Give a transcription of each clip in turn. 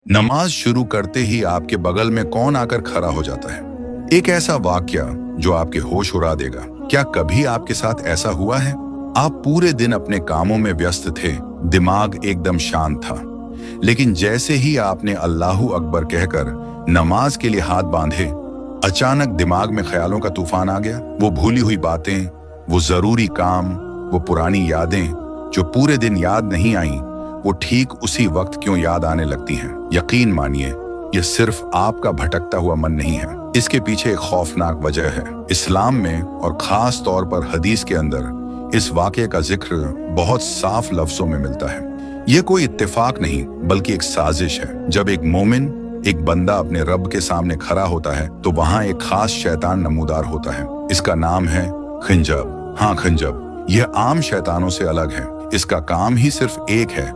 नमाज शुरू करते ही आपके बगल में कौन आकर खड़ा हो जाता है? एक ऐसा वाक्या जो आपके होश उड़ा देगा। क्या कभी आपके साथ ऐसा हुआ है? आप पूरे दिन अपने कामों में व्यस्त थे, दिमाग एकदम शांत था, लेकिन जैसे ही आपने अल्लाहू अकबर कहकर नमाज के लिए हाथ बांधे, अचानक दिमाग में ख्यालों का तूफान आ गया। वो भूली हुई बातें, वो जरूरी काम, वो पुरानी यादें जो पूरे दिन याद नहीं आई, वो ठीक उसी वक्त क्यों याद आने लगती हैं। यकीन मानिए, ये सिर्फ आपका भटकता हुआ मन नहीं है, इसके पीछे एक खौफनाक वजह है। इस्लाम में और खास तौर पर हदीस के अंदर इस वाक़े का जिक्र बहुत साफ लफ्जों में मिलता है। ये कोई इत्तेफाक नहीं बल्कि एक साजिश है। जब एक मोमिन, एक बंदा अपने रब के सामने खड़ा होता है तो वहां एक खास शैतान नमूदार होता है। इसका नाम है खिंजब। हाँ, खिंजब। यह आम शैतानों से अलग है। इसका काम ही सिर्फ एक है,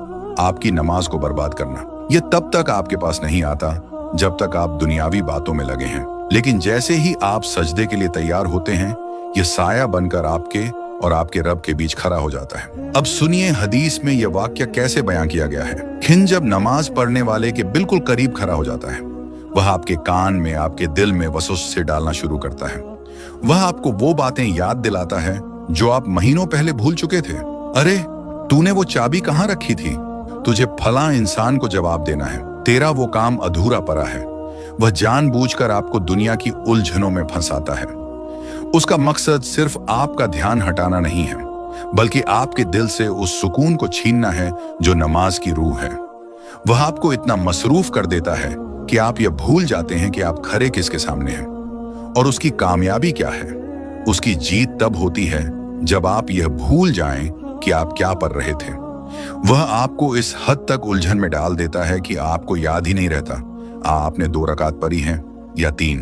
आपकी नमाज को बर्बाद करना। यह तब तक आपके पास नहीं आता जब तक आप दुनियावी बातों में लगे हैं, लेकिन जैसे ही आप सजदे के लिए तैयार होते हैं, यह साया बनकर आपके और आपके रब के बीच खड़ा हो जाता है। अब सुनिए हदीस में यह वाक्य कैसे बयां किया गया है। खिंजब नमाज पढ़ने वाले के बिल्कुल करीब खड़ा हो जाता है। वह आपके कान में, आपके दिल में वसवसे डालना शुरू करता है। वह आपको वो बातें याद दिलाता है जो आप महीनों पहले भूल चुके थे। अरे, तूने वो चाबी कहाँ रखी थी? तुझे फला इंसान को जवाब देना है, तेरा वो काम अधूरा पड़ा है। वह जानबूझकर आपको दुनिया की उलझनों में फंसाता है। उसका मकसद सिर्फ आपका ध्यान हटाना नहीं है, बल्कि आपके दिल से उस सुकून को छीनना है जो नमाज की रूह है। वह आपको इतना मसरूफ कर देता है कि आप यह भूल जाते हैं कि आप खड़े किसके सामने हैं और उसकी कामयाबी क्या है। उसकी जीत तब होती है जब आप यह भूल जाएं कि आप क्या पढ़ रहे थे। वह आपको इस हद तक उलझन में डाल देता है कि आपको याद ही नहीं रहता आपने 2 रकात पढ़ी हैं या 3।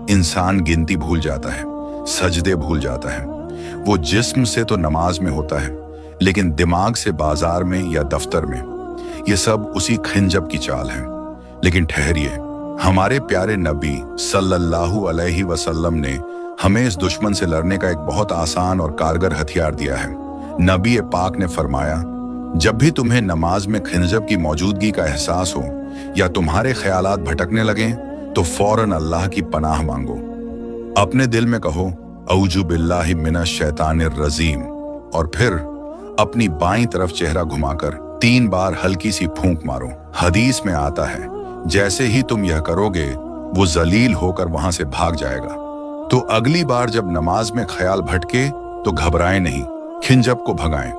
इंसान गिनती भूल जाता है, सजदे भूल जाता है। वो जिस्म से तो नमाज में होता है, लेकिन दिमाग से बाजार में या दफ्तर में। ये सब उसी खिंजब की चाल है। लेकिन ठहरिए, हमारे प्यारे नबी सल्लल्लाहु अलैहि वसल्लम ने हमें इस दुश्मन से लड़ने का एक बहुत आसान और कारगर हथियार दिया है। नबी पाक ने फरमाया, जब भी तुम्हें नमाज में खिंजब की मौजूदगी का एहसास हो या तुम्हारे ख्यालात भटकने लगें, तो फौरन अल्लाह की पनाह मांगो। अपने दिल में कहो, औजु बिल्लाहि मिनश शैतानिर रजीम, और फिर अपनी बाईं तरफ चेहरा घुमाकर 3 बार हल्की सी फूंक मारो। हदीस में आता है, जैसे ही तुम यह करोगे, वो जलील होकर वहां से भाग जाएगा। तो अगली बार जब नमाज में ख्याल भटके तो घबराएं नहीं, खिंजब को भगाएं।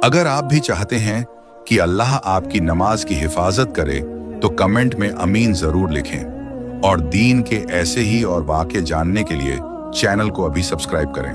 अगर आप भी चाहते हैं कि अल्लाह आपकी नमाज की हिफाजत करे, तो कमेंट में अमीन जरूर लिखें, और दीन के ऐसे ही और वाक़े जानने के लिए चैनल को अभी सब्सक्राइब करें।